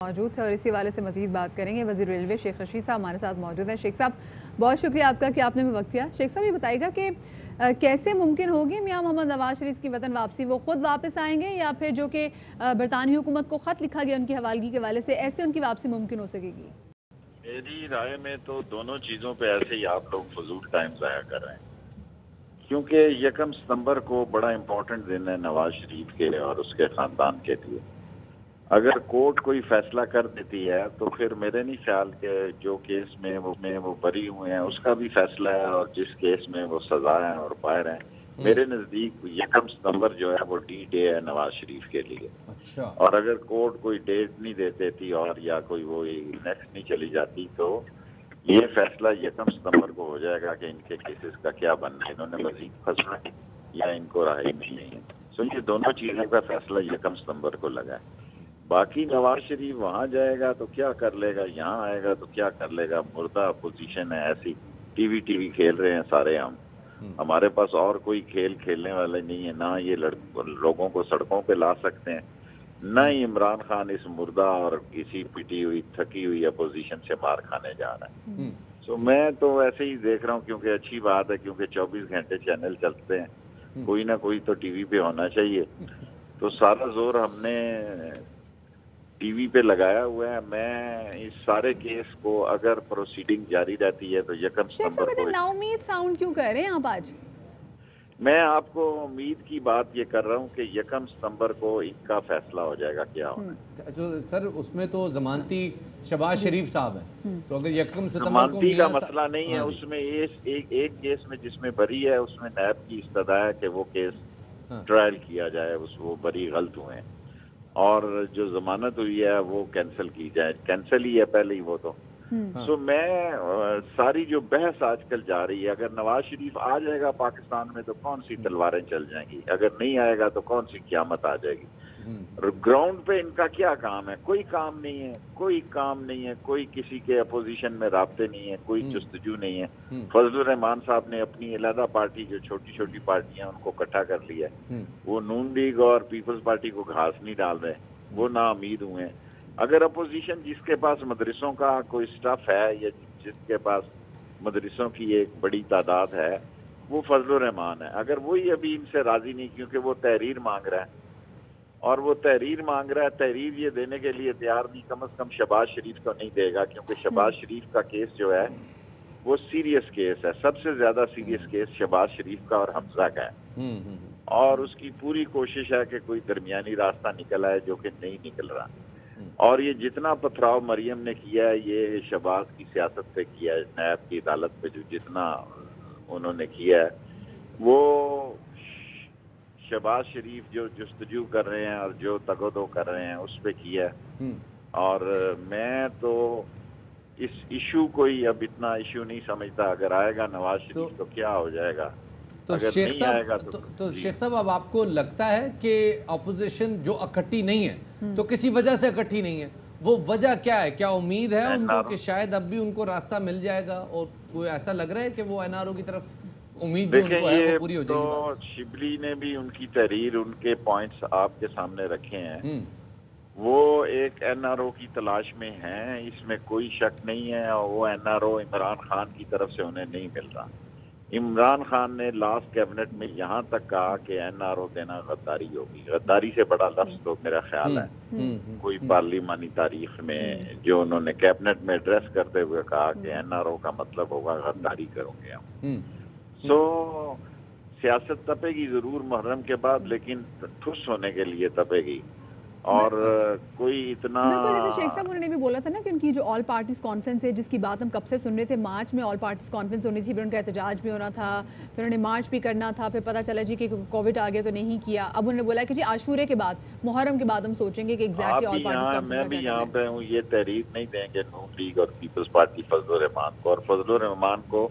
موجود ہے اور اسی حوالے سے مزید بات کریں گے۔ وزیر ریلوے شیخ رشید صاحب ہمارے ساتھ موجود ہیں۔ شیخ صاحب بہت شکریہ آپ کا کہ آپ نے ہمیں وقت دیا۔ شیخ صاحب یہ بتائیے گا کہ کیسے ممکن ہوگی میاں محمد نواز شریف کی وطن واپسی؟ وہ خود واپس آئیں گے یا پھر جو کہ برطانوی حکومت کو خط لکھا گیا ان کی حوالگی کے حوالے سے، ایسے ان کی واپسی ممکن ہو سکے گی؟ میری رائے میں تو دونوں چیزوں پہ ایسے ہی آپ لوگ فضول ٹائم ضائع کر رہے ہیں، کیونکہ 1 ستمبر کو بڑا امپورٹنٹ دن ہے نواز شریف کے اور اس کے خاندان کے لیے۔ اگر کورٹ کوئی فیصلہ کر دیتی ہے تو پھر میرے نہیں خیال کہ جو کیس میں وہ بری ہوئے ہیں اس کا بھی فیصلہ ہے، اور جس کیس میں وہ سزا ہیں اور باہر ہیں، میرے نزدیک 1 ستمبر جو ہے وہ ڈی ڈے ہے نواز شریف کے لیے۔ اچھا، اور اگر کورٹ کوئی ڈیٹ نہیں دے دیتی اور یا کوئی وہ نیکسٹ نہیں چلی جاتی تو یہ فیصلہ 1 ستمبر کو ہو جائے گا کہ ان کے کیسز کا کیا بننا ہے، انہوں نے مزید پھنسنا ہے یا ان کو رہائی نہیں ہے۔ سو یہ دونوں چیزوں کا فیصلہ 1 ستمبر کو لگا ہے۔ باقی نواز شریف وہاں جائے گا تو کیا کر لے گا، یہاں آئے گا تو کیا کر لے گا؟ مردہ اپوزیشن ہے، ایسی ٹی وی کھیل رہے ہیں سارے ہم۔ ہمارے پاس اور کوئی کھیل کھیلنے والے نہیں ہے، نہ یہ لوگوں کو سڑکوں پہ لا سکتے ہیں، نہ ہی عمران خان اس مردہ اور کسی پٹی ہوئی تھکی ہوئی اپوزیشن سے مار کھانے جا رہا ہے۔ سو میں تو ایسے ہی دیکھ رہا ہوں، کیونکہ اچھی بات ہے، کیونکہ 24 گھنٹے چینل چلتے ہیں، کوئی نہ کوئی تو ٹی وی پہ ہونا چاہیے، تو سارا زور ہم نے ٹی وی پہ لگایا ہوا ہے۔ میں اس سارے کیس کو اگر پروسیڈنگ جاری رہتی ہے تو 1 شیخ ستمبر صاحب کو نا امید ساؤنڈ کیوں کر رہے ہیں آپ آج؟ میں آپ کو امید کی بات یہ کر رہا ہوں کہ 1 ستمبر کو ان کا فیصلہ ہو جائے گا کیا ہونا ہے۔ سر اس میں تو ضمانتی شہباز شریف صاحب ہیں، تو اگر 1 ستمبر کو ضمانتی کا میاں مسئلہ نہیں ہے، اس میں ایک کیس میں جس میں بری ہے اس میں نیب کی استدعا ہے کہ وہ کیس ٹرائل کیا جائے، وہ بری غلط ہوئے ہیں، اور جو ضمانت ہوئی ہے وہ کینسل کی جائے، کینسل ہی ہے پہلے ہی وہ تو۔ سو میں ساری جو بحث آج کل جا رہی ہے، اگر نواز شریف آ جائے گا پاکستان میں تو کون سی تلواریں چل جائیں گی، اگر نہیں آئے گا تو کون سی قیامت آ جائے گی۔ گراؤنڈ پہ ان کا کیا کام ہے؟ کوئی کام نہیں ہے، کوئی کام نہیں ہے، کوئی کسی کے اپوزیشن میں رابطے نہیں ہے، کوئی جستجو نہیں ہے۔ فضل الرحمان صاحب نے اپنی علیحدہ پارٹی جو چھوٹی چھوٹی پارٹیاں ان کو اکٹھا کر لیا ہے، وہ نون لیگ اور پیپلز پارٹی کو گھاس نہیں ڈال رہے، وہ نا امید ہوئے ہیں۔ اگر اپوزیشن جس کے پاس مدرسوں کا کوئی سٹف ہے یا جس کے پاس مدرسوں کی ایک بڑی تعداد ہے، وہ فضل الرحمان ہے، اگر وہی ابھی ان سے راضی نہیں، کیونکہ وہ تحریر مانگ رہا ہے اور وہ تحریر مانگ رہا ہے، تحریر یہ دینے کے لیے تیار نہیں، کم از کم شہباز شریف کو نہیں دے گا، کیونکہ شہباز شریف کا کیس جو ہے وہ سیریس کیس ہے، سب سے زیادہ سیریس کیس شہباز شریف کا اور حمزہ کا ہے، اور اس کی پوری کوشش ہے کہ کوئی درمیانی راستہ نکل آئے جو کہ نہیں نکل رہا۔ اور یہ جتنا پتھراؤ مریم نے کیا ہے یہ شہباز کی سیاست پہ کیا ہے، نیب کی عدالت پہ جو جتنا انہوں نے کیا ہے وہ شہباز شریف جو جستجو کر رہے ہیں اور جو تگ و دو کر رہے ہیں اس پہ کیا ہے۔ اور میں تو اس ایشو کو ہی اب اتنا ایشو نہیں سمجھتا، اگر آئے گا نواز شریف تو کیا ہو جائے گا، اگر نہیں آئے گا تو شیخ صاحب اب آپ کو لگتا ہے کہ اپوزیشن جو اکٹھی نہیں ہے تو کسی وجہ سے اکٹھی نہیں ہے، وہ وجہ کیا ہے؟ کیا امید ہے ان کو کہ شاید اب بھی ان کو راستہ مل جائے گا، اور کوئی ایسا لگ رہا ہے کہ وہ این آر او کی طرف امید جو ان کو ہے وہ پوری ہو جائے گی؟ تو شبلی نے بھی ان کی تحریر، ان کے پوائنٹس آپ کے سامنے رکھے ہیں، وہ ایک این آر او کی تلاش میں ہیں، اس میں کوئی شک نہیں ہے، اور وہ N R O Imran Khan کی طرف سے انہیں نہیں مل رہا۔ عمران خان نے لاسٹ کیبنٹ میں یہاں تک کہا کہ این آر او دینا غداری ہوگی، غداری سے بڑا لفظ تو میرا خیال ہے کوئی پارلیمانی تاریخ میں جو انہوں نے کیبنٹ میں ایڈریس کرتے ہوئے کہا کہ این آر او کا مطلب ہوگا غداری کروں گے ہم۔ سو سیاست تپے گی ضرور محرم کے بعد، لیکن ٹھس ہونے کے لیے تپے گی، اور کوئی اتنا بالکل جیسے شیخ صاحب انہوں نے بھی بولا تھا نا کہ ان کی جو آل پارٹیز کانفرنس ہے جس کی بات ہم کب سے سن رہے تھے، مارچ میں آل پارٹیز کانفرنس ہونی تھی، پھر ان کا احتجاج بھی ہونا تھا، پھر انہوں نے مارچ بھی کرنا تھا، پھر پتہ چلا جی کہ کووڈ آ گیا تو نہیں کیا، اب انہوں نے بولا کہ جی عاشورے کے بعد محرم کے بعد ہم سوچیں گے کہ ایگزیکٹلی آل پارٹیز کانفرنس میں بھی یہاں پہ ہوں، یہ تحریر نہیں دیں گے نون لیگ اور پیپلز پارٹی فضل الرحمان کو، اور فضل الرحمان کو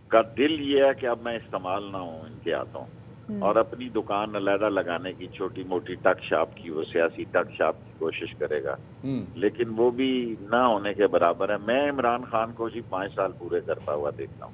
کا دل یہ ہے کہ اب میں استعمال نہ ہوں ان کے ہاتھوں، اور اپنی دکان علیحدہ لگانے کی، چھوٹی موٹی ٹک شاپ کی، وہ سیاسی ٹک شاپ کی کوشش کرے گا، لیکن وہ بھی نہ ہونے کے برابر ہے۔ میں عمران خان کو جی 5 سال پورے کرتا ہوا دیکھتا ہوں،